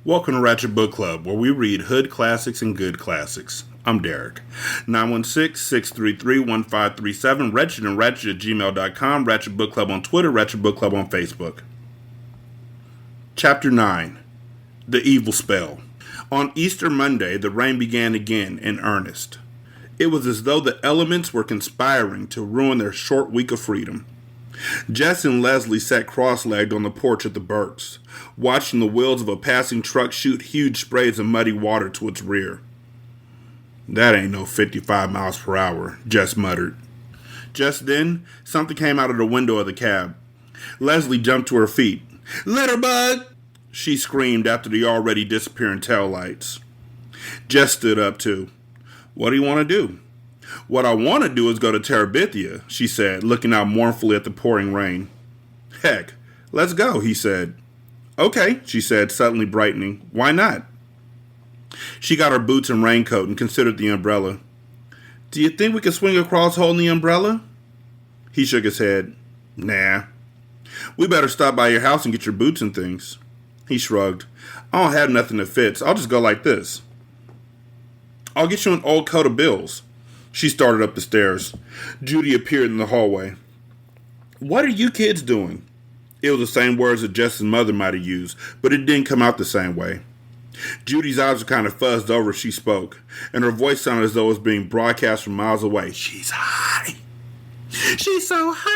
Welcome to Ratchet Book Club, where we read hood classics and good classics. I'm Derek. 916-633-1537, Ratchet and Ratchet at gmail.com, Ratchet Book Club on Twitter, Ratchet Book Club on Facebook. Chapter 9, The Evil Spell. On Easter Monday, the rain began again in earnest. It was as though the elements were conspiring to ruin their short week of freedom. Jess and Leslie sat cross-legged on the porch at the Burks, watching the wheels of a passing truck shoot huge sprays of muddy water to its rear. "That ain't no 55 miles per hour, Jess muttered. Just then, something came out of the window of the cab. Leslie jumped to her feet. "Litterbug!" she screamed after the already disappearing taillights. Jess stood up too. "What do you want to do?" "What I want to do is go to Terabithia," she said, looking out mournfully at the pouring rain. "Heck, let's go," he said. "Okay," she said, suddenly brightening. "Why not?" She got her boots and raincoat and considered the umbrella. "Do you think we can swing across holding the umbrella?" He shook his head. "Nah. We better stop by your house and get your boots and things." He shrugged. "I don't have nothing that fits. I'll just go like this." "I'll get you an old coat of Bill's." She started up the stairs. Judy appeared in the hallway. "What are you kids doing?" It was the same words that Jess's mother might have used, but it didn't come out the same way. Judy's eyes were kind of fuzzed over as she spoke, and her voice sounded as though it was being broadcast from miles away. "She's high. She's so high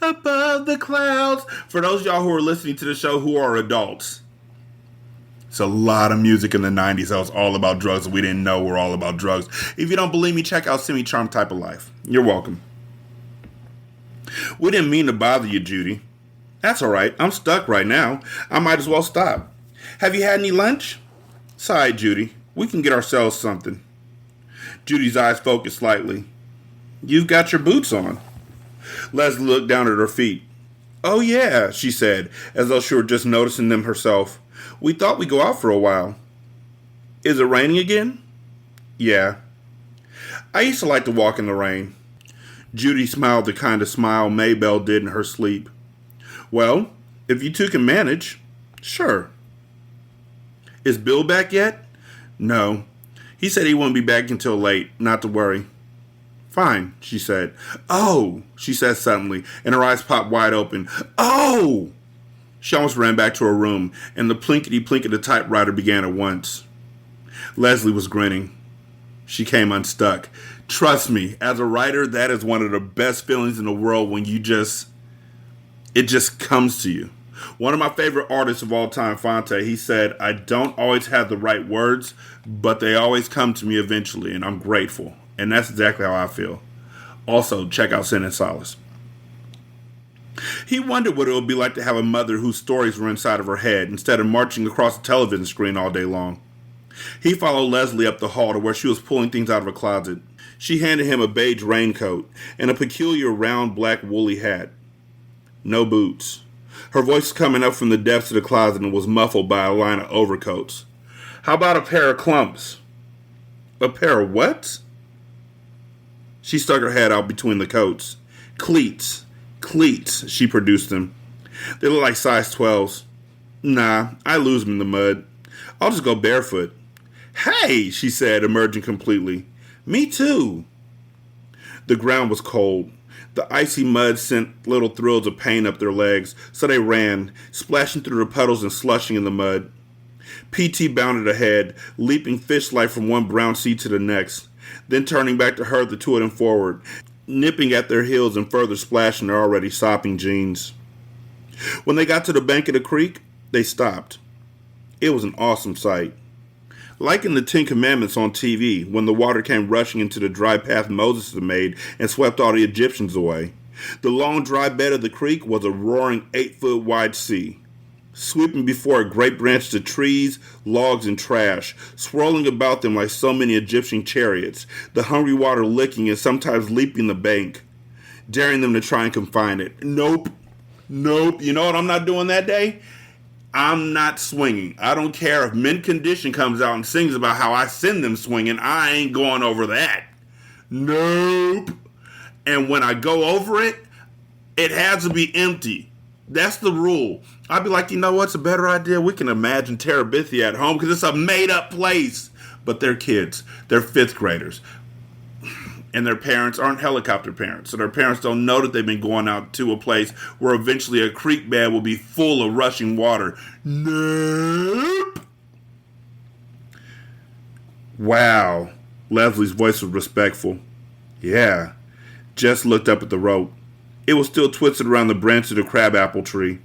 above the clouds." For those of y'all who are listening to the show who are adults, it's a lot of music in the 90s that was all about drugs that we didn't know were all about drugs. If you don't believe me, check out Semi-Charmed Type of Life. You're welcome. "We didn't mean to bother you, Judy." "That's all right. I'm stuck right now. I might as well stop. Have you had any lunch?" "Sorry, Judy. We can get ourselves something." Judy's eyes focused slightly. "You've got your boots on." Leslie looked down at her feet. "Oh, yeah," she said, as though she were just noticing them herself. "We thought we'd go out for a while." "Is it raining again?" "Yeah." "I used to like to walk in the rain." Judy smiled the kind of smile Maybelle did in her sleep. "Well, if you two can manage, sure." "Is Bill back yet?" "No. He said he wouldn't be back until late, not to worry." "Fine," she said. "Oh," she said suddenly, and her eyes popped wide open. "Oh!" She almost ran back to her room, and the plinkety-plink of the typewriter began at once. Leslie was grinning. She came unstuck. Trust me, as a writer, that is one of the best feelings in the world when it just comes to you. One of my favorite artists of all time, Fonte, he said, "I don't always have the right words, but they always come to me eventually, and I'm grateful." And that's exactly how I feel. Also, check out Sin and Solace. He wondered what it would be like to have a mother whose stories were inside of her head instead of marching across the television screen all day long. He followed Leslie up the hall to where she was pulling things out of a closet. She handed him a beige raincoat and a peculiar round black woolly hat. No boots. Her voice was coming up from the depths of the closet and was muffled by a line of overcoats. "How about a pair of clumps?" "A pair of what?" She stuck her head out between the coats. "Cleats. Cleats," she produced them. "They look like size 12s. Nah, I lose them in the mud. I'll just go barefoot." "Hey," she said, emerging completely. "Me too." The ground was cold. The icy mud sent little thrills of pain up their legs, so they ran, splashing through the puddles and slushing in the mud. P.T. bounded ahead, leaping fish-like from one brown sea to the next, then turning back to herd the two of them forward, nipping at their heels and further splashing their already sopping jeans. When they got to the bank of the creek, they stopped. It was an awesome sight. Like in the Ten Commandments on TV, when the water came rushing into the dry path Moses had made and swept all the Egyptians away, the long dry bed of the creek was a roaring 8-foot wide sea. Sweeping before it great branches of trees, logs, and trash, swirling about them like so many Egyptian chariots, the hungry water licking and sometimes leaping the bank, daring them to try and confine it. Nope. You know what I'm not doing that day? I'm not swinging. I don't care if Mint Condition comes out and sings about how I send them swinging. I ain't going over that. Nope. And when I go over it, it has to be empty. That's the rule. I'd be like, you know what's a better idea? We can imagine Terabithia at home because it's a made up place. But they're kids. They're fifth graders. And their parents aren't helicopter parents. So their parents don't know that they've been going out to a place where eventually a creek bed will be full of rushing water. Nope. Wow. Leslie's voice was respectful. Yeah. Jess looked up at the rope. It was still twisted around the branch of the crabapple tree.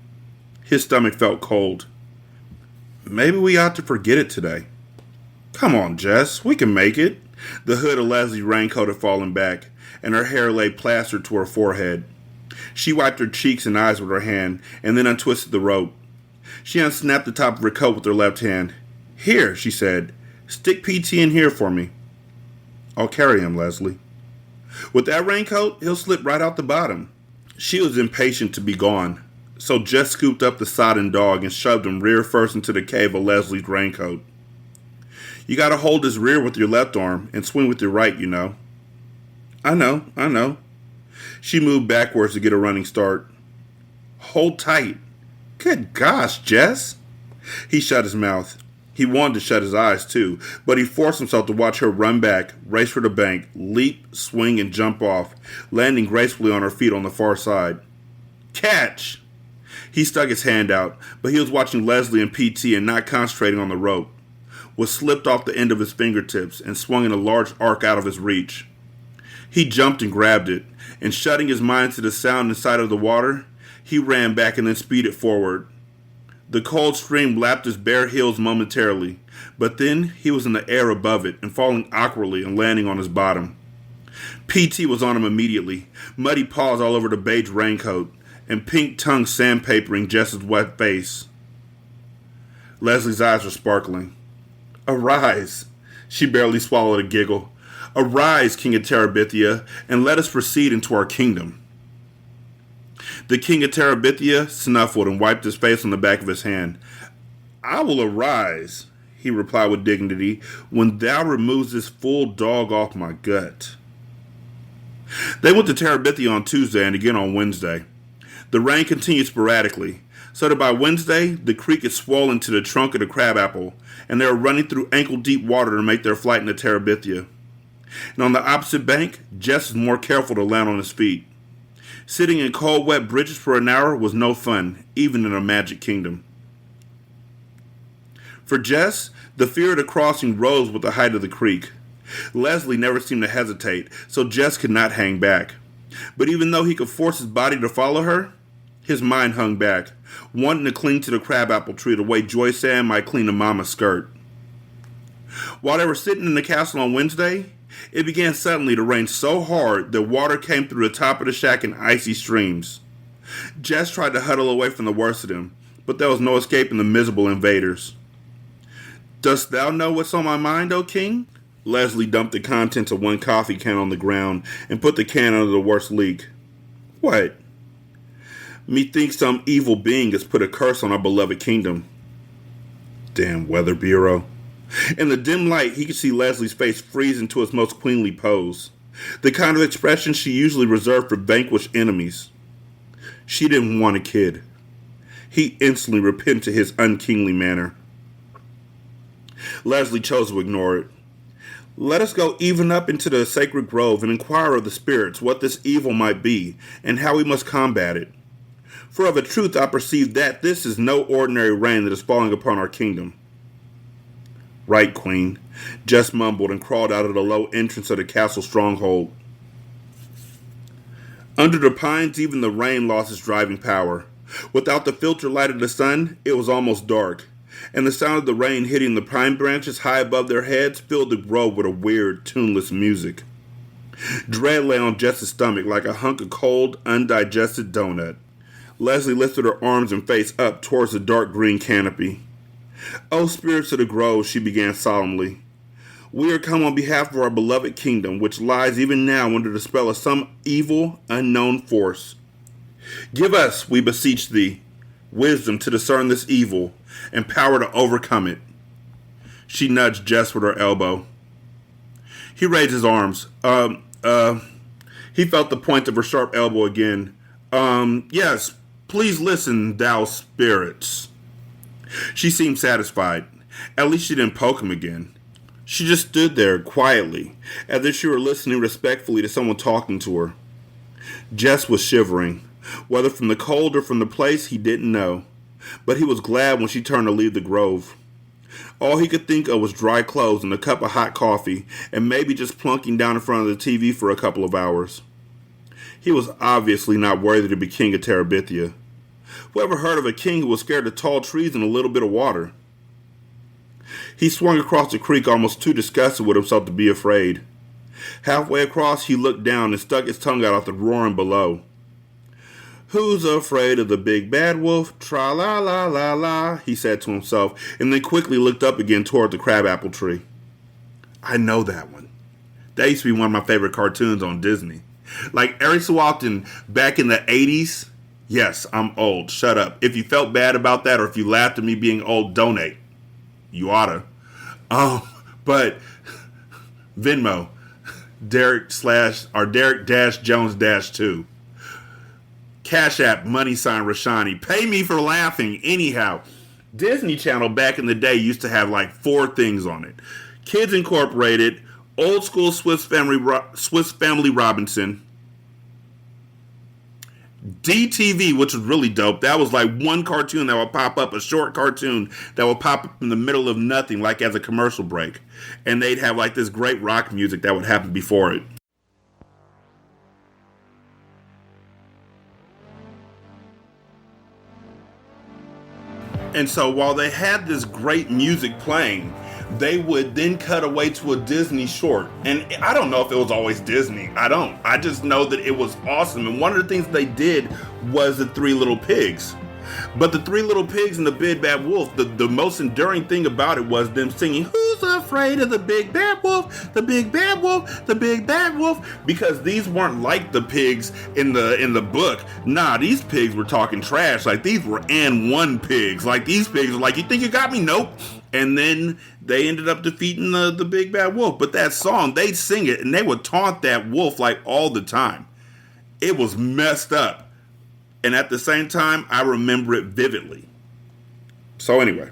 His stomach felt cold. Maybe we ought to forget it today. Come on, Jess. We can make it. The hood of Leslie's raincoat had fallen back, and her hair lay plastered to her forehead. She wiped her cheeks and eyes with her hand, and then untwisted the rope. She unsnapped the top of her coat with her left hand. Here, she said. Stick PT in here for me. I'll carry him, Leslie. With that raincoat, he'll slip right out the bottom. She was impatient to be gone, so Jess scooped up the sodden dog and shoved him rear first into the cave of Leslie's raincoat. You gotta hold his rear with your left arm and swing with your right, you know. I know. She moved backwards to get a running start. Hold tight. Good gosh, Jess. He shut his mouth. He wanted to shut his eyes, too, but he forced himself to watch her run back, race for the bank, leap, swing, and jump off, landing gracefully on her feet on the far side. Catch! He stuck his hand out, but he was watching Leslie and PT and not concentrating on the rope. Was slipped off the end of his fingertips and swung in a large arc out of his reach. He jumped and grabbed it, and shutting his mind to the sound inside of the water, he ran back and then speeded forward. The cold stream lapped his bare heels momentarily, but then he was in the air above it and falling awkwardly and landing on his bottom. PT was on him immediately, muddy paws all over the beige raincoat, and pink tongue sandpapering Jess's wet face. Leslie's eyes were sparkling. Arise. She barely swallowed a giggle. Arise, King of Terabithia, and let us proceed into our kingdom. The King of Terabithia snuffled and wiped his face on the back of his hand. I will arise, he replied with dignity, when thou removes this fool dog off my gut. They went to Terabithia on Tuesday and again on Wednesday. The rain continued sporadically, so that by Wednesday the creek had swollen to the trunk of the crabapple, and they were running through ankle-deep water to make their flight into Terabithia. And on the opposite bank, Jess was more careful to land on his feet. Sitting in cold, wet bridges for an hour was no fun, even in a magic kingdom. For Jess, the fear of the crossing rose with the height of the creek. Leslie never seemed to hesitate, so Jess could not hang back. But even though he could force his body to follow her, his mind hung back, wanting to cling to the crabapple tree the way Joy Sand might cling to Mama's skirt. While they were sitting in the castle on Wednesday, it began suddenly to rain so hard that water came through the top of the shack in icy streams. Jess tried to huddle away from the worst of them, but there was no escaping the miserable invaders. Dost thou know what's on my mind, O king? Leslie dumped the contents of one coffee can on the ground and put the can under the worst leak. What? Methinks some evil being has put a curse on our beloved kingdom. Damn Weather Bureau. In the dim light, he could see Leslie's face freeze into its most queenly pose, the kind of expression she usually reserved for vanquished enemies. She didn't want a kid. He instantly repented his unkingly manner. Leslie chose to ignore it. Let us go even up into the sacred grove and inquire of the spirits what this evil might be and how we must combat it. For of a truth I perceive that this is no ordinary rain that is falling upon our kingdom. Right, Queen, Jess mumbled and crawled out of the low entrance of the castle stronghold. Under the pines, even the rain lost its driving power. Without the filter light of the sun, it was almost dark, and the sound of the rain hitting the pine branches high above their heads filled the grove with a weird, tuneless music. Dread lay on Jess's stomach like a hunk of cold, undigested donut. Leslie lifted her arms and face up towards the dark green canopy. O spirits of the grove, she began solemnly, we are come on behalf of our beloved kingdom, which lies even now under the spell of some evil, unknown force. Give us, we beseech thee, wisdom to discern this evil, and power to overcome it. She nudged Jess with her elbow. He raised his arms. He felt the point of her sharp elbow again. Yes, Please listen, thou spirits. She seemed satisfied. At least she didn't poke him again. She just stood there, quietly, as if she were listening respectfully to someone talking to her. Jess was shivering, whether from the cold or from the place he didn't know, but he was glad when she turned to leave the grove. All he could think of was dry clothes and a cup of hot coffee, and maybe just plunking down in front of the TV for a couple of hours. He was obviously not worthy to be king of Terabithia. Who ever heard of a king who was scared of tall trees and a little bit of water? He swung across the creek almost too disgusted with himself to be afraid. Halfway across, he looked down and stuck his tongue out at the roaring below. Who's afraid of the big bad wolf? Tra-la-la-la-la, he said to himself, and then quickly looked up again toward the crabapple tree. I know that one. That used to be one of my favorite cartoons on Disney. Like every so often, back in the 80s, yes, I'm old, shut up. If you felt bad about that or if you laughed at me being old, donate. You oughta. But Venmo, Derek-Jones-2. Cash App, $Rashani. Pay me for laughing. Anyhow, Disney Channel back in the day used to have like 4 things on it. Kids Incorporated, Old School Swiss Family Robinson, DTV, which was really dope. That was like one cartoon that would pop up, a short cartoon that would pop up in the middle of nothing, like as a commercial break. And they'd have like this great rock music that would happen before it. And so while they had this great music playing, they would then cut away to a Disney short. And I don't know if it was always Disney. I just know that it was awesome. And one of the things they did was the Three Little Pigs. But the Three Little Pigs and the Big Bad Wolf, the most enduring thing about it was them singing, "Who's afraid of the Big Bad Wolf? The Big Bad Wolf, the Big Bad Wolf," because these weren't like the pigs in the book. Nah, these pigs were talking trash. Like these were N1 pigs. Like these pigs were like, "You think you got me? Nope." And then they ended up defeating the Big Bad Wolf. But that song, they'd sing it and they would taunt that wolf like all the time. It was messed up. And at the same time, I remember it vividly. So anyway,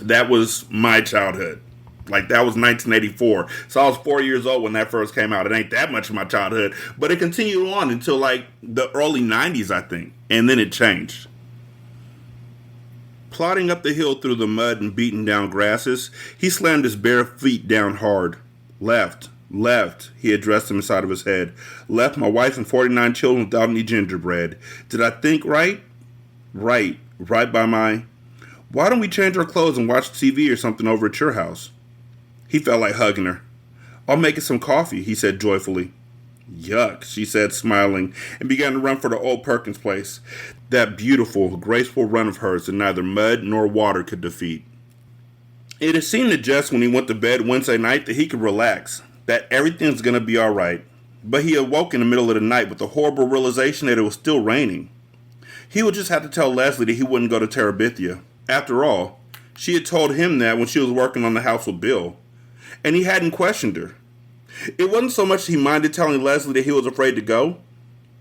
that was my childhood. Like that was 1984. So I was 4 years old when that first came out. It ain't that much of my childhood, but it continued on until like the early 90s, I think. And then it changed. Plodding up the hill through the mud and beaten down grasses, he slammed his bare feet down hard. Left, he addressed them inside of his head. Left my wife and 49 children without any gingerbread. Did I think right? Right by my... Why don't we change our clothes and watch TV or something over at your house? He felt like hugging her. I'll make us some coffee, he said joyfully. Yuck, she said, smiling, and began to run for the old Perkins place. That beautiful, graceful run of hers that neither mud nor water could defeat. It had seemed to Jess when he went to bed Wednesday night that he could relax, that everything's going to be all right. But he awoke in the middle of the night with the horrible realization that it was still raining. He would just have to tell Leslie that he wouldn't go to Terabithia. After all, she had told him that when she was working on the house with Bill, and he hadn't questioned her. It wasn't so much that he minded telling Leslie that he was afraid to go.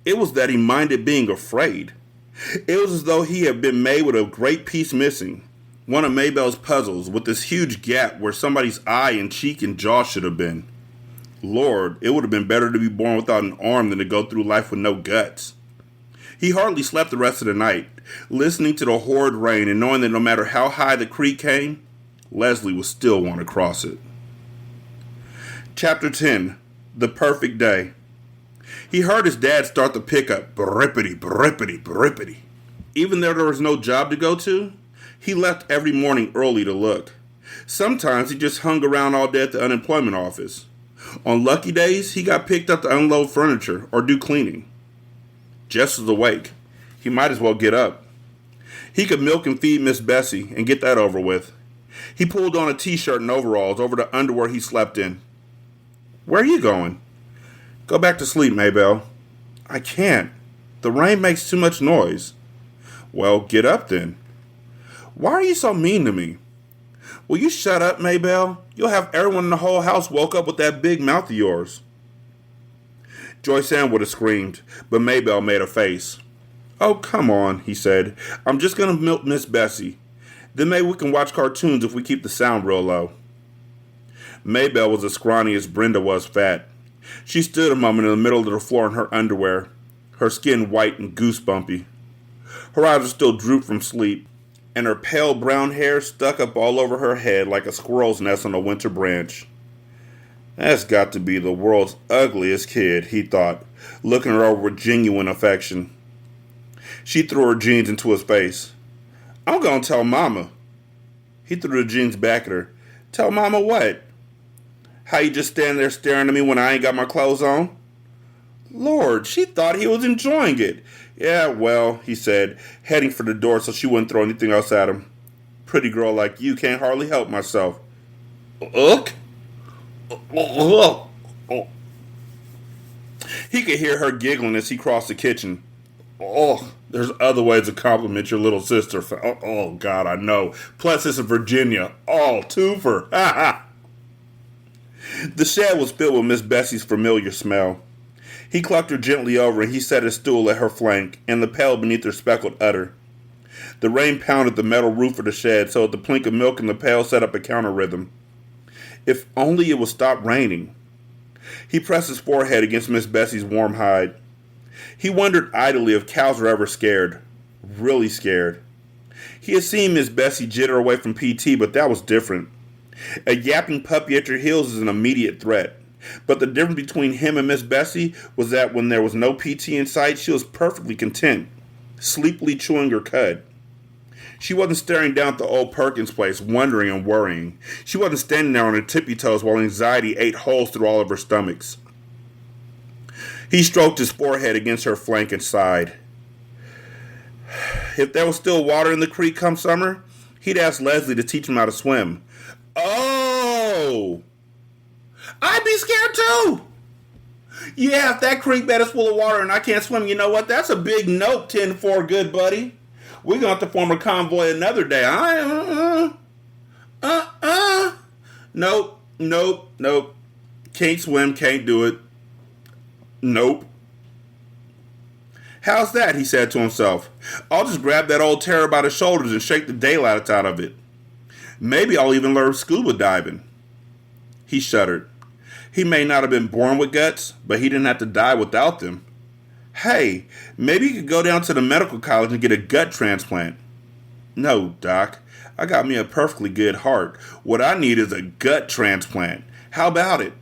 It was that he minded being afraid. It was as though he had been made with a great piece missing, one of Maybelle's puzzles, with this huge gap where somebody's eye and cheek and jaw should have been. Lord, it would have been better to be born without an arm than to go through life with no guts. He hardly slept the rest of the night, listening to the horrid rain and knowing that no matter how high the creek came, Leslie would still want to cross it. Chapter 10. The Perfect Day. He heard his dad start the pickup, brippity, brippity, brippity. Even though there was no job to go to, he left every morning early to look. Sometimes he just hung around all day at the unemployment office. On lucky days, he got picked up to unload furniture or do cleaning. Jess was awake. He might as well get up. He could milk and feed Miss Bessie and get that over with. He pulled on a t-shirt and overalls over the underwear he slept in. Where are you going? Go back to sleep, Maybelle. I can't. The rain makes too much noise. Well, get up then. Why are you so mean to me? Will you shut up, Maybelle? You'll have everyone in the whole house woke up with that big mouth of yours. Joyce Ann would have screamed, but Maybelle made a face. Oh, come on, he said. I'm just going to milk Miss Bessie. Then maybe we can watch cartoons if we keep the sound real low. Maybelle was as scrawny as Brenda was fat. She stood a moment in the middle of the floor in her underwear, her skin white and goosebumpy. Her eyes were still drooped from sleep, and her pale brown hair stuck up all over her head like a squirrel's nest on a winter branch. That's got to be the world's ugliest kid, he thought, looking her over with genuine affection. She threw her jeans into his face. I'm going to tell Mama. He threw the jeans back at her. Tell Mama what? How you just stand there staring at me when I ain't got my clothes on? Lord, she thought he was enjoying it. Yeah, well, he said, heading for the door so she wouldn't throw anything else at him. Pretty girl like you can't hardly help myself. Ugh? Ugh. He could hear her giggling as he crossed the kitchen. Oh, there's other ways to compliment your little sister. Oh, God, I know. Plus, it's in Virginia. Oh, twofer. Ha ha. The shed was filled with Miss Bessie's familiar smell. He clucked her gently over and he set his stool at her flank and the pail beneath her speckled udder. The rain pounded the metal roof of the shed so that the plink of milk in the pail set up a counter rhythm. If only it would stop raining. He pressed his forehead against Miss Bessie's warm hide. He wondered idly if cows were ever scared. Really scared. He had seen Miss Bessie jitter away from PT, but that was different. A yapping puppy at your heels is an immediate threat. But the difference between him and Miss Bessie was that when there was no PT in sight, she was perfectly content, sleepily chewing her cud. She wasn't staring down at the old Perkins place, wondering and worrying. She wasn't standing there on her tippy toes while anxiety ate holes through all of her stomachs. He stroked his forehead against her flank and sighed. If there was still water in the creek come summer, he'd ask Leslie to teach him how to swim. Oh! I'd be scared too! Yeah, if that creek bed is full of water and I can't swim, you know what? That's a big nope, 10-4, good buddy. We're going to have to form a convoy another day. Nope. Can't swim, can't do it. Nope. How's that? He said to himself. I'll just grab that old terror by the shoulders and shake the daylight out of it. Maybe I'll even learn scuba diving. He shuddered. He may not have been born with guts, but he didn't have to die without them. Hey, maybe he could go down to the medical college and get a gut transplant. No, Doc. I got me a perfectly good heart. What I need is a gut transplant. How about it?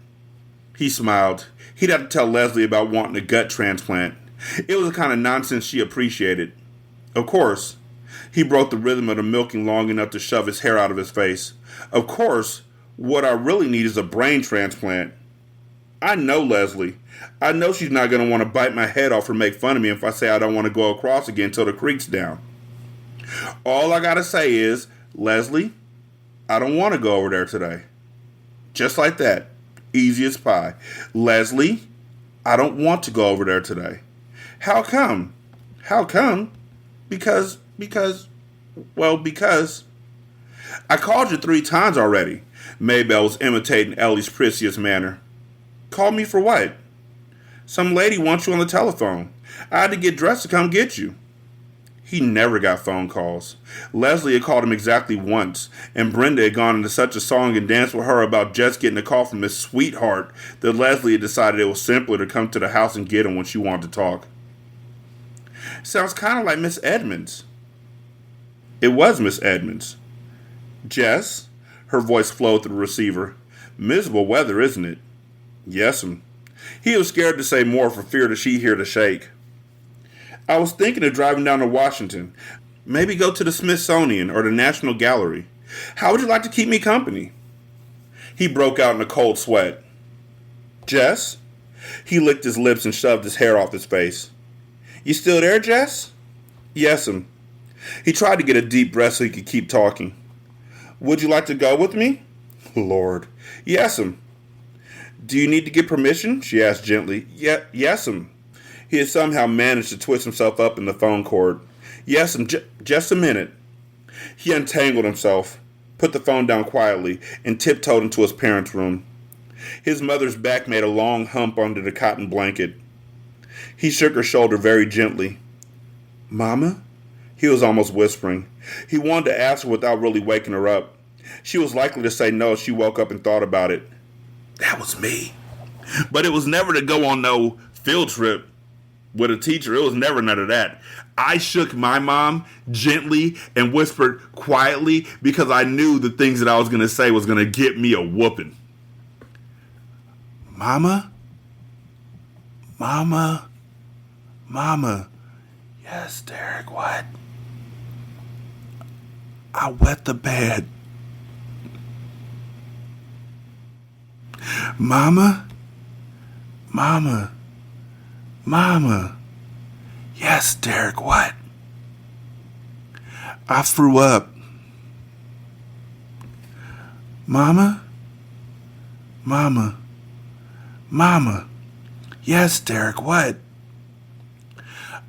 He smiled. He'd have to tell Leslie about wanting a gut transplant. It was the kind of nonsense she appreciated. Of course, he broke the rhythm of the milking long enough to shove his hair out of his face. Of course, what I really need is a brain transplant. I know Leslie. I know she's not going to want to bite my head off or make fun of me if I say I don't want to go across again till the creek's down. All I got to say is, Leslie, I don't want to go over there today. Just like that. Easy as pie. Leslie, I don't want to go over there today. How come? How come? Because. I called you 3 times already. Maybelle was imitating Ellie's precious manner. Call me for what? Some lady wants you on the telephone. I had to get dressed to come get you. He never got phone calls. Leslie had called him exactly once, and Brenda had gone into such a song and dance with her about just getting a call from his sweetheart that Leslie had decided it was simpler to come to the house and get him when she wanted to talk. Sounds kind of like Miss Edmonds. It was Miss Edmonds. Jess? Her voice flowed through the receiver. Miserable weather, isn't it? Yes'm. He was scared to say more for fear that she'd hear the shake. I was thinking of driving down to Washington. Maybe go to the Smithsonian or the National Gallery. How would you like to keep me company? He broke out in a cold sweat. Jess? He licked his lips and shoved his hair off his face. You still there, Jess? Yes'm. He tried to get a deep breath so he could keep talking. Would you like to go with me? Lord. Yes'm. Do you need to get permission? She asked gently. Yes'm. He had somehow managed to twist himself up in the phone cord. Yes'm, just a minute. He untangled himself, put the phone down quietly, and tiptoed into his parents' room. His mother's back made a long hump under the cotton blanket. He shook her shoulder very gently. Mama? He was almost whispering. He wanted to ask her without really waking her up. She was likely to say no if she woke up and thought about it. That was me. But it was never to go on no field trip with a teacher. It was never none of that. I shook my mom gently and whispered quietly because I knew the things that I was going to say was going to get me a whooping. Mama? Mama? Mama? Yes, Derek, what? I wet the bed. Mama? Mama? Mama? Yes, Derek, what? I threw up. Mama? Mama? Mama? Yes, Derek, what?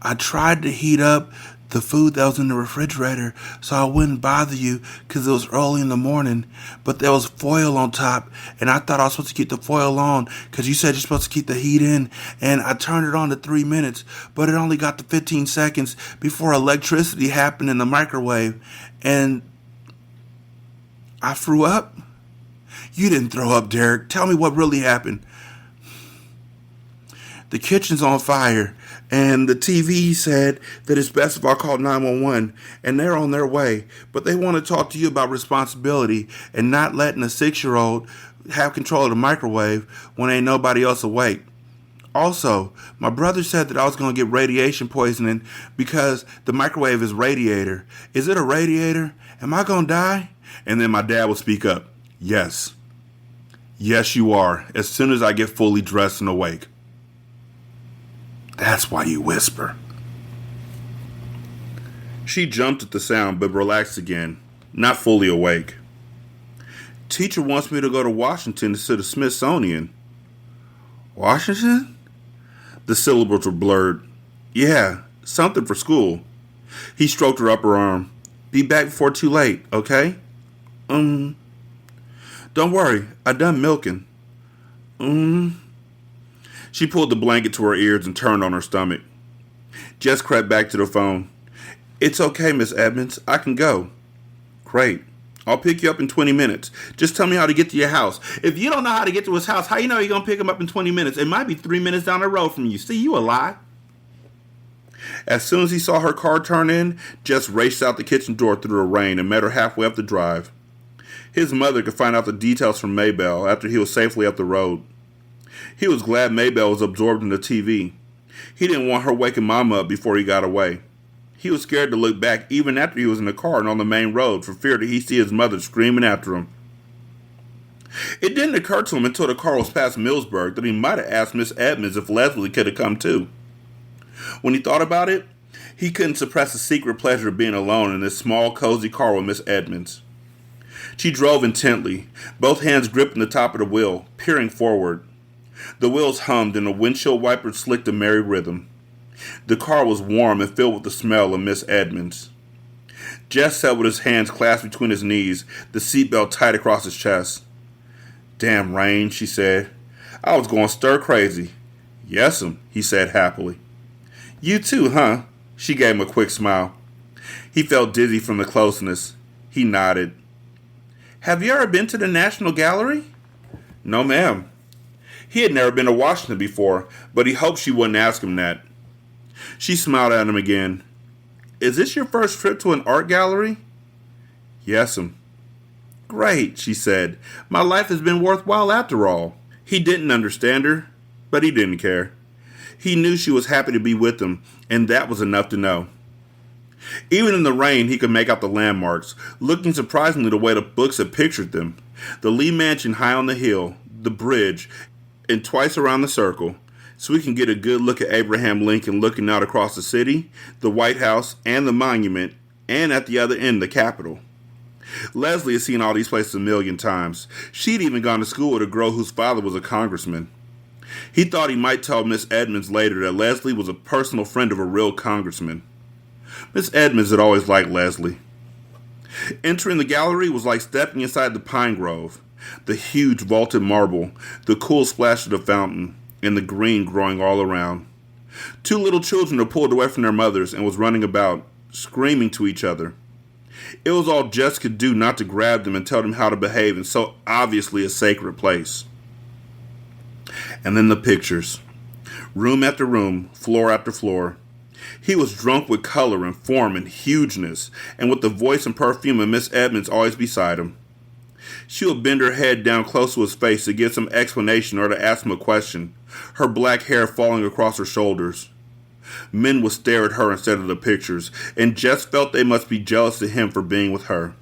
I tried to heat up the food that was in the refrigerator so I wouldn't bother you because it was early in the morning, but there was foil on top, and I thought I was supposed to keep the foil on because you said you're supposed to keep the heat in, and I turned it on to 3 minutes, but it only got to 15 seconds before electricity happened in the microwave, and I threw up? You didn't throw up, Derek. Tell me what really happened. The kitchen's on fire, and the TV said that it's best if I call 911, and they're on their way. But they want to talk to you about responsibility and not letting a 6-year-old have control of the microwave when ain't nobody else awake. Also, my brother said that I was going to get radiation poisoning because the microwave is radiator. Is it a radiator? Am I going to die? And then my dad would speak up. Yes. Yes, you are, as soon as I get fully dressed and awake. That's why you whisper. She jumped at the sound, but relaxed again, not fully awake. Teacher wants me to go to Washington to see the Smithsonian. Washington? The syllables were blurred. Yeah, something for school. He stroked her upper arm. Be back before too late, okay? Don't worry, I done milking. She pulled the blanket to her ears and turned on her stomach. Jess crept back to the phone. It's okay, Miss Edmonds. I can go. Great. I'll pick you up in 20 minutes. Just tell me how to get to your house. If you don't know how to get to his house, how you know you're going to pick him up in 20 minutes? It might be 3 minutes down the road from you. See, you a lie. As soon as he saw her car turn in, Jess raced out the kitchen door through the rain and met her halfway up the drive. His mother could find out the details from Maybelle after he was safely up the road. He was glad Maybelle was absorbed in the TV. He didn't want her waking Mama up before he got away. He was scared to look back even after he was in the car and on the main road for fear that he'd see his mother screaming after him. It didn't occur to him until the car was past Millsburg that he might have asked Miss Edmonds if Leslie could have come too. When he thought about it, he couldn't suppress the secret pleasure of being alone in this small, cozy car with Miss Edmonds. She drove intently, both hands gripping the top of the wheel, peering forward. The wheels hummed and the windshield wipers slicked a merry rhythm. The car was warm and filled with the smell of Miss Edmonds. Jess sat with his hands clasped between his knees, the seatbelt tight across his chest. Damn rain, she said. I was going stir crazy. Yes'm, he said happily. You too, huh? She gave him a quick smile. He felt dizzy from the closeness. He nodded. Have you ever been to the National Gallery? No, ma'am. He had never been to Washington before, but he hoped she wouldn't ask him that. She smiled at him again. Is this your first trip to an art gallery? Yes'm. Great, she said. My life has been worthwhile after all. He didn't understand her, but he didn't care. He knew she was happy to be with him, and that was enough to know. Even in the rain, he could make out the landmarks, looking surprisingly the way the books had pictured them. The Lee Mansion high on the hill, the bridge, and twice around the circle, so we can get a good look at Abraham Lincoln looking out across the city, the White House, and the monument, and at the other end, the Capitol. Leslie had seen all these places a million times. She'd even gone to school with a girl whose father was a congressman. He thought he might tell Miss Edmonds later that Leslie was a personal friend of a real congressman. Miss Edmonds had always liked Leslie. Entering the gallery was like stepping inside the pine grove. The huge vaulted marble, the cool splash of the fountain, and the green growing all around. Two little children were pulled away from their mothers and was running about, screaming to each other. It was all Jess could do not to grab them and tell them how to behave in so obviously a sacred place. And then the pictures. Room after room, floor after floor. He was drunk with color and form and hugeness, and with the voice and perfume of Miss Edmonds always beside him. She would bend her head down close to his face to give some explanation or to ask him a question, her black hair falling across her shoulders. Men would stare at her instead of the pictures, and Jess felt they must be jealous of him for being with her.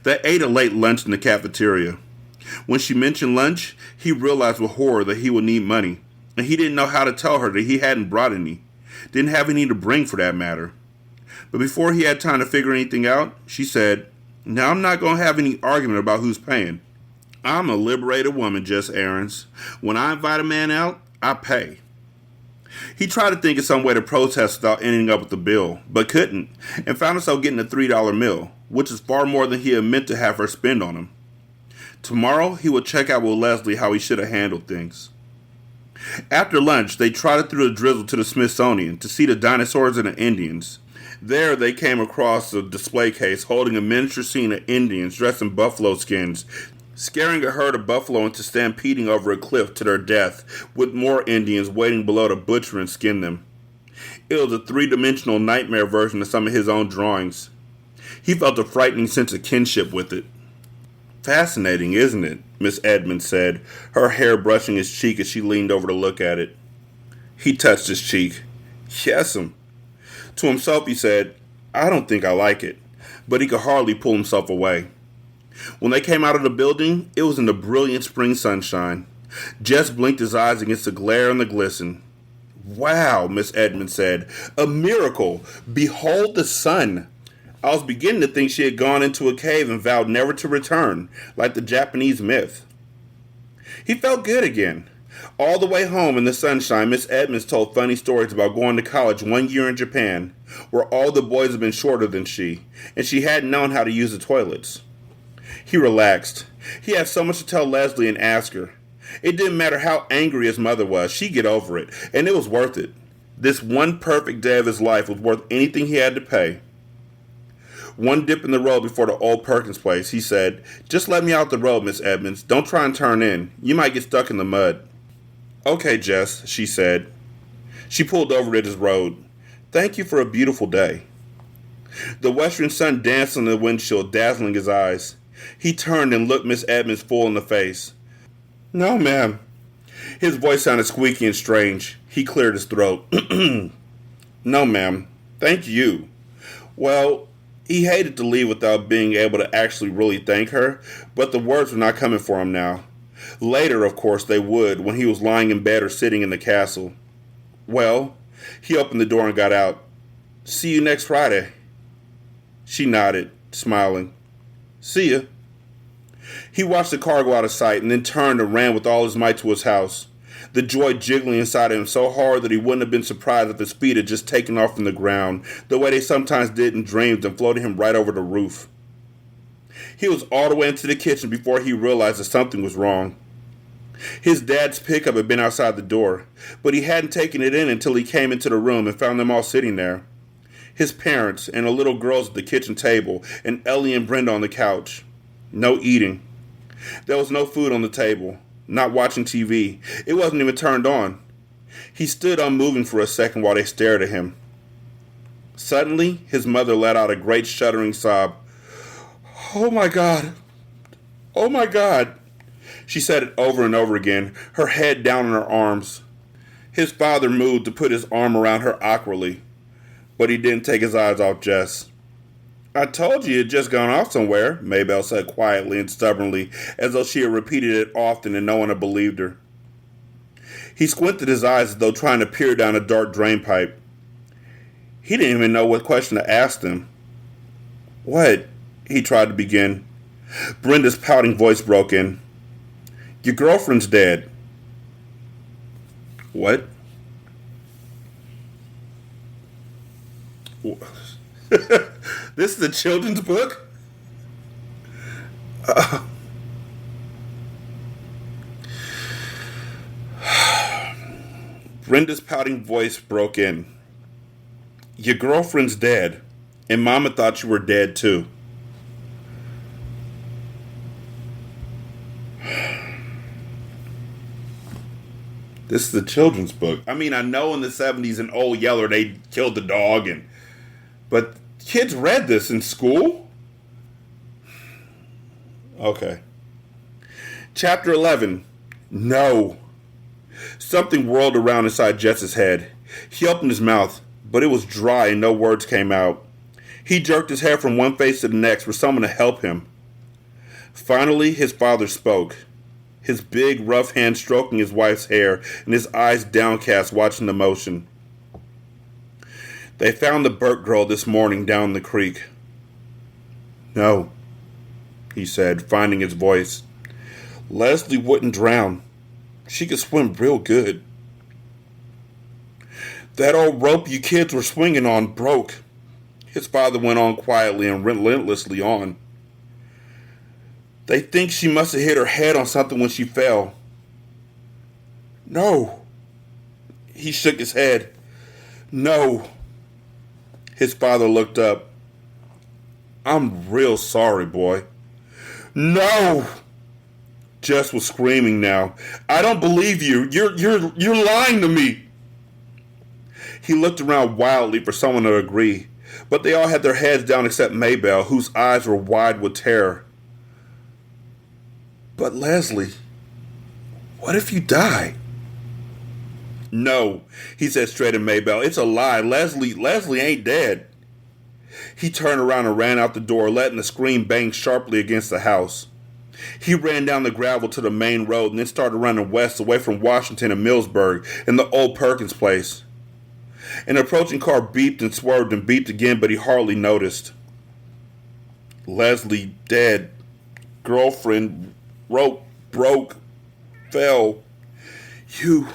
They ate a late lunch in the cafeteria. When she mentioned lunch, he realized with horror that he would need money, and he didn't know how to tell her that he hadn't brought any. Didn't have any to bring for that matter. But before he had time to figure anything out, she said, "Now I'm not going to have any argument about who's paying. I'm a liberated woman, Jess Aarons. When I invite a man out, I pay." He tried to think of some way to protest without ending up with the bill, but couldn't, and found himself getting a $3 meal, which is far more than he had meant to have her spend on him. Tomorrow, he would check out with Leslie how he should have handled things. After lunch, they trotted through the drizzle to the Smithsonian to see the dinosaurs and the Indians. There, they came across a display case holding a miniature scene of Indians dressed in buffalo skins, scaring a herd of buffalo into stampeding over a cliff to their death, with more Indians waiting below to butcher and skin them. It was a three-dimensional nightmare version of some of his own drawings. He felt a frightening sense of kinship with it. "Fascinating, isn't it?" Miss Edmonds said, her hair brushing his cheek as she leaned over to look at it. He touched his cheek. "Yes'm." To himself he said, "I don't think I like it," but he could hardly pull himself away. When they came out of the building, it was in the brilliant spring sunshine. Jess blinked his eyes against the glare and the glisten. "Wow," Miss Edmonds said. "A miracle! Behold the sun!" I was beginning to think she had gone into a cave and vowed never to return, like the Japanese myth. He felt good again. All the way home in the sunshine, Miss Edmonds told funny stories about going to college 1 year in Japan, where all the boys had been shorter than she, and she hadn't known how to use the toilets. He relaxed. He had so much to tell Leslie and ask her. It didn't matter how angry his mother was, she'd get over it, and it was worth it. This one perfect day of his life was worth anything he had to pay. One dip in the road before the old Perkins place, he said, "Just let me out the road, Miss Edmonds. Don't try and turn in. You might get stuck in the mud." "Okay, Jess," she said. She pulled over at his road. "Thank you for a beautiful day." The western sun danced on the windshield, dazzling his eyes. He turned and looked Miss Edmonds full in the face. "No, ma'am." His voice sounded squeaky and strange. He cleared his throat. "No, ma'am. Thank you." Well, he hated to leave without being able to actually really thank her, but the words were not coming for him now. Later, of course, they would, when he was lying in bed or sitting in the castle. "Well," he opened the door and got out. "See you next Friday." She nodded, smiling. "See ya." He watched the car go out of sight and then turned and ran with all his might to his house, the joy jiggling inside of him so hard that he wouldn't have been surprised if his feet had just taken off from the ground, the way they sometimes did in dreams, and floated him right over the roof. He was all the way into the kitchen before he realized that something was wrong. His dad's pickup had been outside the door, but he hadn't taken it in until he came into the room and found them all sitting there. His parents and the little girls at the kitchen table, and Ellie and Brenda on the couch. No eating. There was no food on the table. Not watching TV. It wasn't even turned on. He stood unmoving for a second while they stared at him. Suddenly, his mother let out a great shuddering sob. "Oh my God! Oh my God!" She said it over and over again, her head down in her arms. His father moved to put his arm around her awkwardly, but he didn't take his eyes off Jess. "I told you you'd just gone off somewhere," Maybelle said quietly and stubbornly, as though she had repeated it often and no one had believed her. He squinted his eyes as though trying to peer down a dark drain pipe. He didn't even know what question to ask them. "What?" he tried to begin. Brenda's pouting voice broke in. "Your girlfriend's dead." "What?" This is a children's book? Brenda's pouting voice broke in. Your girlfriend's dead, and Mama thought you were dead too. This is a children's book. I mean, I know in the 70s in Old Yeller they killed the dog, but kids read this in school? Okay. Chapter 11. No. Something whirled around inside Jess's head. He opened his mouth, but it was dry and no words came out. He jerked his head from one face to the next for someone to help him. Finally, his father spoke, his big, rough hand stroking his wife's hair and his eyes downcast watching the motion. They found the Burke girl this morning down the creek. No, he said, finding his voice. Leslie wouldn't drown. She could swim real good. That old rope you kids were swinging on broke. His father went on quietly and relentlessly on. They think she must have hit her head on something when she fell. No. He shook his head. No. His father looked up. I'm real sorry, boy. No. Jess was screaming now. I don't believe you. You're lying to me. He looked around wildly for someone to agree, but they all had their heads down except Maybelle, whose eyes were wide with terror. But Leslie, what if you die? No, he said straight at Maybelle. It's a lie. Leslie ain't dead. He turned around and ran out the door, letting the screen bang sharply against the house. He ran down the gravel to the main road and then started running west away from Washington and Millsburg and the old Perkins place. An approaching car beeped and swerved and beeped again, but he hardly noticed. Leslie dead. Girlfriend rope broke. Fell. You.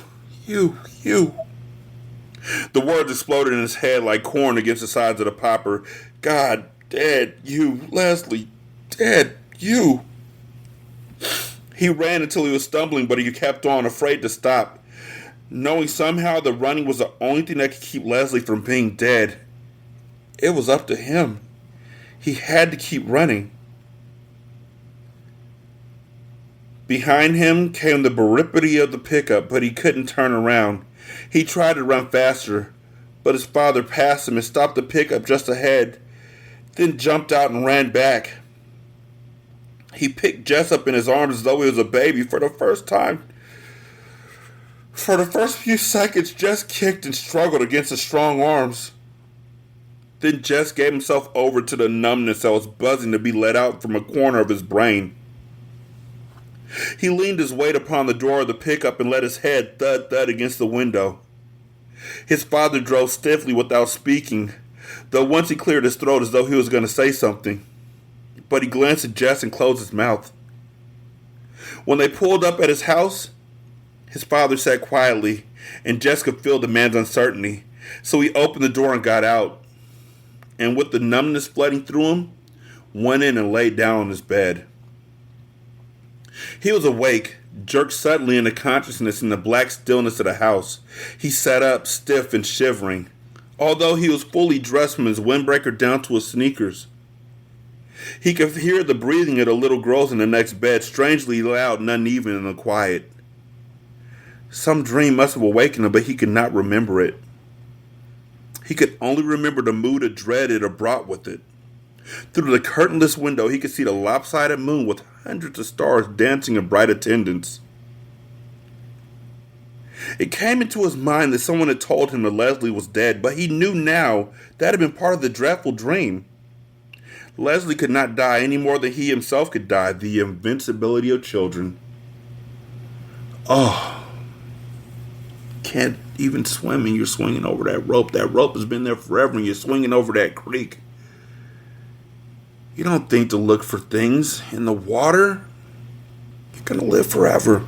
The words exploded in his head like corn against the sides of the popper. God, dead. You. Leslie. Dead. You. He ran until he was stumbling, but he kept on, afraid to stop, knowing somehow the running was the only thing that could keep Leslie from being dead. It was up to him. He had to keep running. Behind him came the barripity of the pickup, but he couldn't turn around. He tried to run faster, but his father passed him and stopped the pickup just ahead, then jumped out and ran back. He picked Jess up in his arms as though he was a baby for the first time. For the first few seconds, Jess kicked and struggled against his strong arms. Then Jess gave himself over to the numbness that was buzzing to be let out from a corner of his brain. He leaned his weight upon the door of the pickup and let his head thud against the window. His father drove stiffly without speaking, though once he cleared his throat as though he was going to say something. But he glanced at Jess and closed his mouth. When they pulled up at his house, his father sat quietly, and Jess could feel the man's uncertainty, so he opened the door and got out, and with the numbness flooding through him, went in and laid down on his bed. He was awake, jerked suddenly into consciousness in the black stillness of the house. He sat up, stiff and shivering, although he was fully dressed from his windbreaker down to his sneakers. He could hear the breathing of the little girls in the next bed, strangely loud and uneven in the quiet. Some dream must have awakened him, but he could not remember it. He could only remember the mood of dread it had brought with it. Through the curtainless window, he could see the lopsided moon with hundreds of stars dancing in bright attendance. It came into his mind that someone had told him that Leslie was dead, but he knew now that had been part of the dreadful dream. Leslie could not die any more than he himself could die. The invincibility of children. Oh, can't even swim and you're swinging over that rope. That rope has been there forever and you're swinging over that creek. You don't think to look for things in the water. You're going to live forever.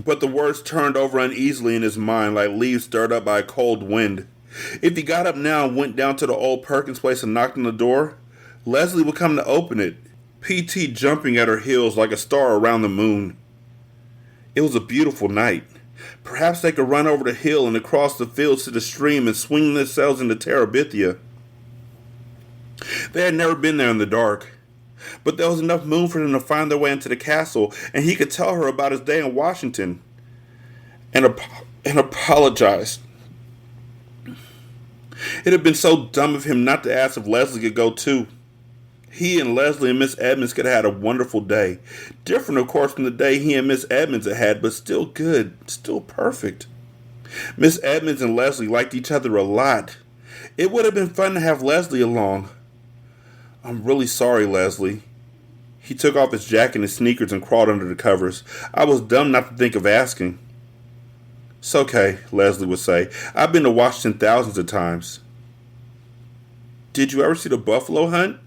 But the words turned over uneasily in his mind like leaves stirred up by a cold wind. If he got up now and went down to the old Perkins place and knocked on the door, Leslie would come to open it, PT jumping at her heels like a star around the moon. It was a beautiful night. Perhaps they could run over the hill and across the fields to the stream and swing themselves into Terabithia. They had never been there in the dark, but there was enough moon for them to find their way into the castle, and he could tell her about his day in Washington and apologize. It had been so dumb of him not to ask if Leslie could go too. He and Leslie and Miss Edmonds could have had a wonderful day. Different, of course, from the day he and Miss Edmonds had, but still good, still perfect. Miss Edmonds and Leslie liked each other a lot. It would have been fun to have Leslie along. I'm really sorry, Leslie. He took off his jacket and his sneakers and crawled under the covers. I was dumb not to think of asking. It's okay, Leslie would say. I've been to Washington thousands of times. Did you ever see the buffalo hunt?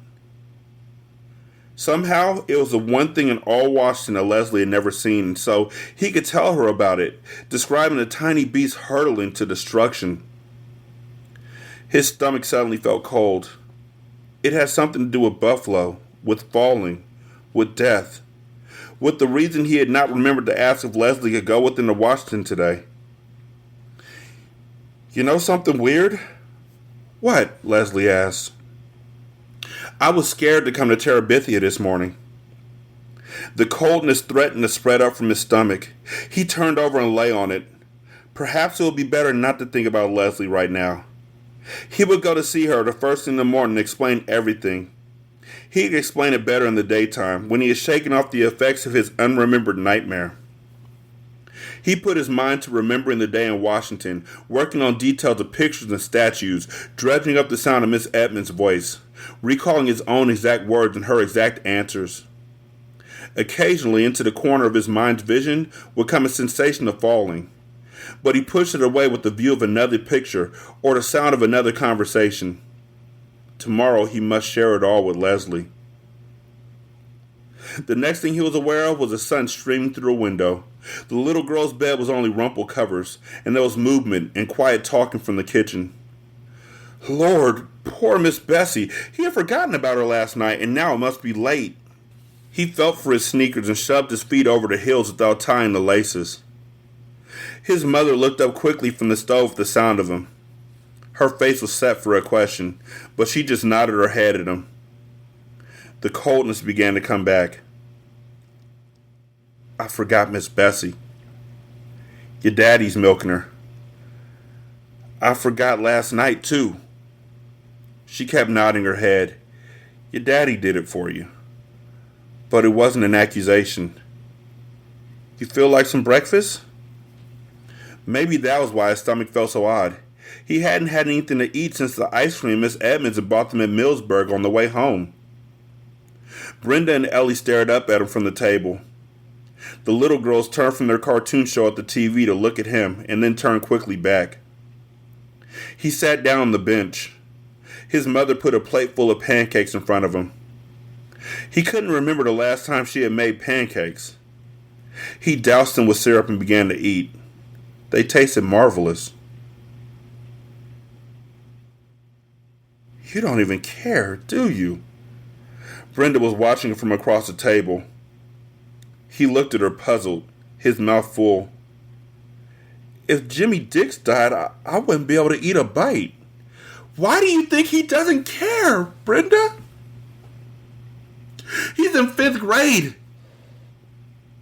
Somehow, it was the one thing in all Washington that Leslie had never seen, and so he could tell her about it, describing the tiny beast hurtling to destruction. His stomach suddenly felt cold. It had something to do with buffalo, with falling, with death, with the reason he had not remembered to ask if Leslie could go with him to Washington today. You know something weird? What? Leslie asked. I was scared to come to Terabithia this morning. The coldness threatened to spread up from his stomach. He turned over and lay on it. Perhaps it would be better not to think about Leslie right now. He would go to see her the first thing in the morning and explain everything. He could explain it better in the daytime, when he had shaken off the effects of his unremembered nightmare. He put his mind to remembering the day in Washington, working on details of pictures and statues, dredging up the sound of Miss Edmonds' voice, recalling his own exact words and her exact answers. Occasionally, into the corner of his mind's vision would come a sensation of falling, but he pushed it away with the view of another picture or the sound of another conversation. Tomorrow he must share it all with Leslie. The next thing he was aware of was the sun streaming through the window. The little girl's bed was only rumpled covers, and there was movement and quiet talking from the kitchen. Lord, poor Miss Bessie. He had forgotten about her last night, and now it must be late. He felt for his sneakers and shoved his feet over the heels without tying the laces. His mother looked up quickly from the stove at the sound of him. Her face was set for a question, but she just nodded her head at him. The coldness began to come back. I forgot Miss Bessie. Your daddy's milking her. I forgot last night, too. She kept nodding her head. Your daddy did it for you. But it wasn't an accusation. You feel like some breakfast? Maybe that was why his stomach felt so odd. He hadn't had anything to eat since the ice cream Miss Edmonds had bought them at Millsburg on the way home. Brenda and Ellie stared up at him from the table. The little girls turned from their cartoon show at the TV to look at him and then turned quickly back. He sat down on the bench. His mother put a plate full of pancakes in front of him. He couldn't remember the last time she had made pancakes. He doused them with syrup and began to eat. They tasted marvelous. You don't even care, do you? Brenda was watching him from across the table. He looked at her puzzled, his mouth full. If Jimmy Dix died, I wouldn't be able to eat a bite. Why do you think he doesn't care, Brenda? He's in 5th grade.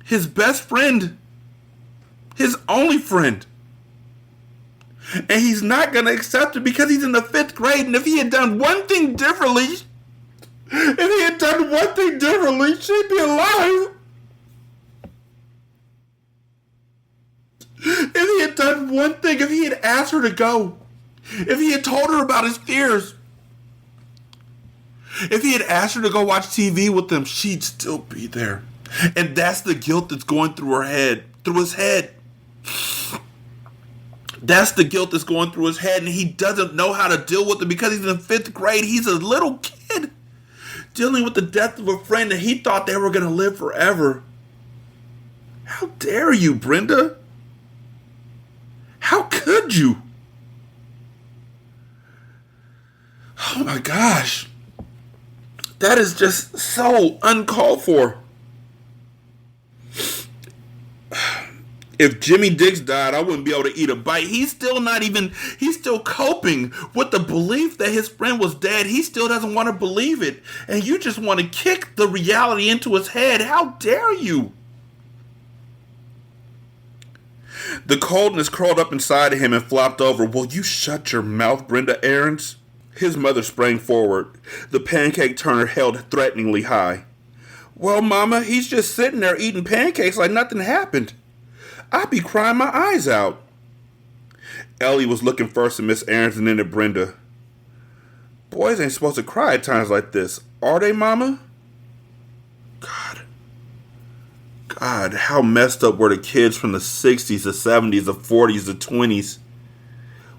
His best friend. His only friend. And he's not going to accept it because he's in the 5th grade. And if he had done one thing differently, she'd be alive. If he had done one thing, if he had asked her to go, if he had told her about his fears, if he had asked her to go watch TV with them, she'd still be there. And that's the guilt that's going through his head. That's the guilt that's going through his head, and he doesn't know how to deal with it because he's in 5th grade. He's a little kid dealing with the death of a friend that he thought they were going to live forever. How dare you, Brenda? How could you? Oh my gosh. That is just so uncalled for. If Jimmy Dix died, I wouldn't be able to eat a bite. He's still coping with the belief that his friend was dead. He still doesn't want to believe it. And you just want to kick the reality into his head. How dare you? The coldness crawled up inside of him and flopped over. Will you shut your mouth, Brenda Aarons? His mother sprang forward. The pancake turner held threateningly high. Well, Mama, he's just sitting there eating pancakes like nothing happened. I'd be crying my eyes out. Ellie was looking first at Miss Aarons and then at Brenda. Boys ain't supposed to cry at times like this, are they, Mama? God, how messed up were the kids from the 60s, the 70s, the 40s, the 20s?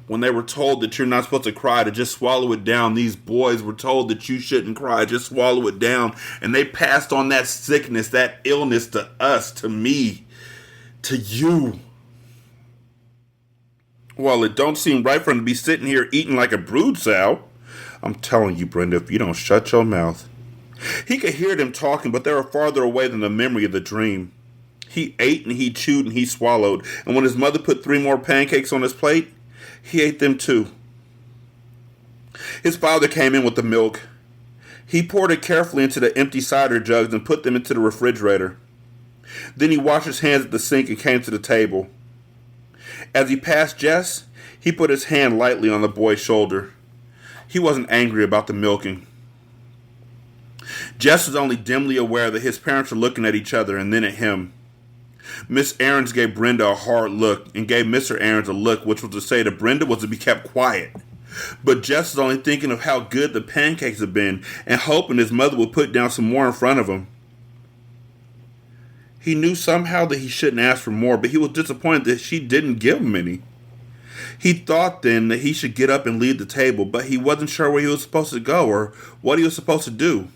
When they were told that you're not supposed to cry, to just swallow it down. These boys were told that you shouldn't cry, just swallow it down. And they passed on that sickness, that illness to us, to me, to you. Well, it don't seem right for him to be sitting here eating like a brood sow. I'm telling you, Brenda, if you don't shut your mouth. He could hear them talking, but they were farther away than the memory of the dream. He ate and he chewed and he swallowed, and when his mother put 3 more pancakes on his plate, he ate them too. His father came in with the milk. He poured it carefully into the empty cider jugs and put them into the refrigerator. Then he washed his hands at the sink and came to the table. As he passed Jess, he put his hand lightly on the boy's shoulder. He wasn't angry about the milking. Jess was only dimly aware that his parents were looking at each other and then at him. Miss Aarons gave Brenda a hard look and gave Mr. Aarons a look, which was to say that Brenda was to be kept quiet. But Jess was only thinking of how good the pancakes had been and hoping his mother would put down some more in front of him. He knew somehow that he shouldn't ask for more, but he was disappointed that she didn't give him any. He thought then that he should get up and leave the table, but he wasn't sure where he was supposed to go or what he was supposed to do.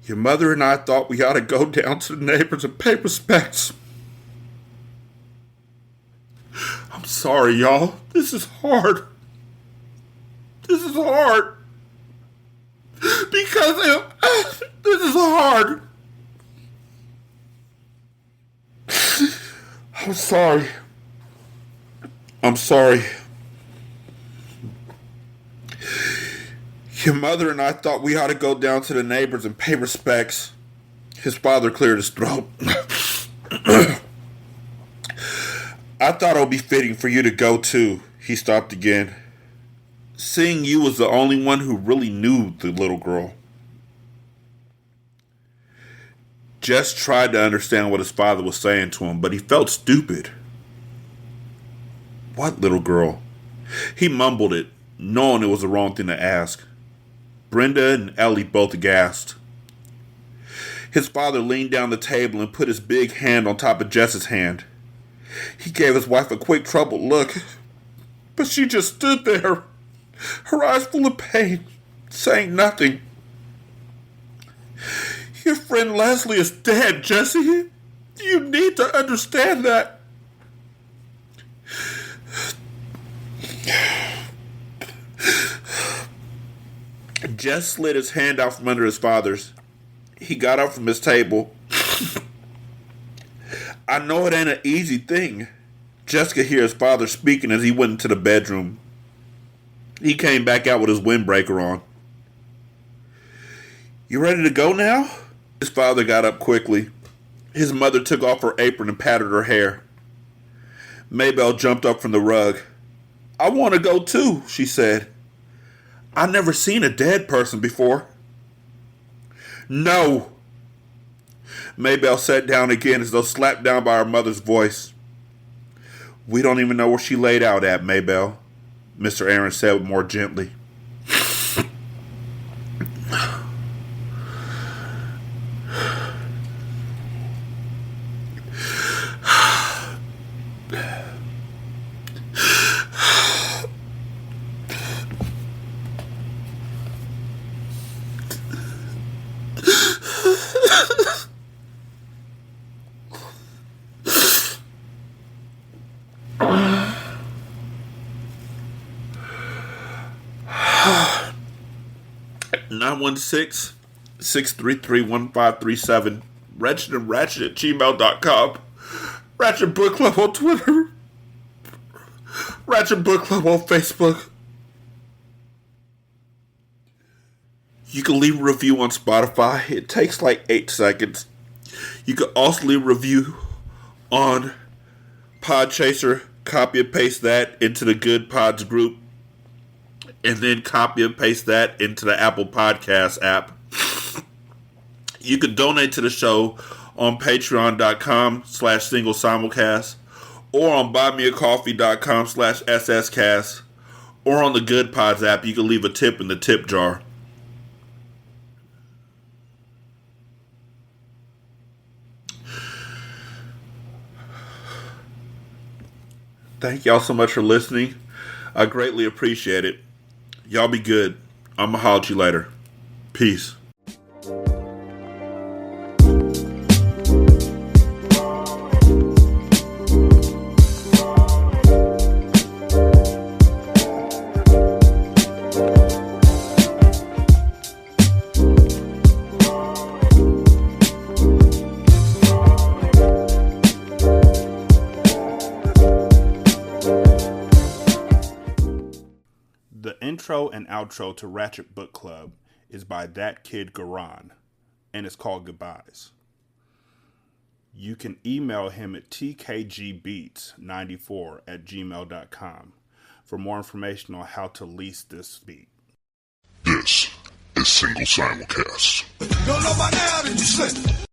Your mother and I thought we ought to go down to the neighbors and pay respects. I'm sorry, y'all. This is hard. This is hard. Because this is hard. I'm sorry. I'm sorry. Your mother and I thought we ought to go down to the neighbors and pay respects. His father cleared his throat. I thought it would be fitting for you to go too. He stopped again. Seeing you was the only one who really knew the little girl. Jess tried to understand what his father was saying to him, but he felt stupid. What little girl? He mumbled it, knowing it was the wrong thing to ask. Brenda and Ellie both gasped. His father leaned down the table and put his big hand on top of Jess's hand. He gave his wife a quick, troubled look, but she just stood there, her eyes full of pain, saying nothing. Your friend Leslie is dead, Jessie. You need to understand that. Jess slid his hand out from under his father's. He got up from his table. I know it ain't an easy thing. Jess could hear his father speaking as he went into the bedroom. He came back out with his windbreaker on. You ready to go now? His father got up quickly. His mother took off her apron and patted her hair. Maybelle jumped up from the rug. I want to go too, she said. I've never seen a dead person before. No. Maybelle sat down again as though slapped down by her mother's voice. We don't even know where she laid out at, Maybelle, Mr. Aarons said more gently. (916-633-1537) Wretched and Ratchet at gmail.com. Ratchet Book Club on Twitter. Ratchet Book Club on Facebook. You can leave a review on Spotify. It takes like 8 seconds. You can also leave a review on Podchaser. Copy and paste that into the Good Pods group. And then copy and paste that into the Apple Podcasts app. You can donate to the show on patreon.com/single simulcast or on buymeacoffee.com/sscast or on the Good Pods app. You can leave a tip in the tip jar. Thank y'all so much for listening. I greatly appreciate it. Y'all be good. I'ma holler at you later. Peace. The intro and outro to Ratchet Book Club is by That Kid Garan, and it's called Goodbyes. You can email him at tkgbeats94@gmail.com for more information on how to lease this beat. This is Single Simulcast.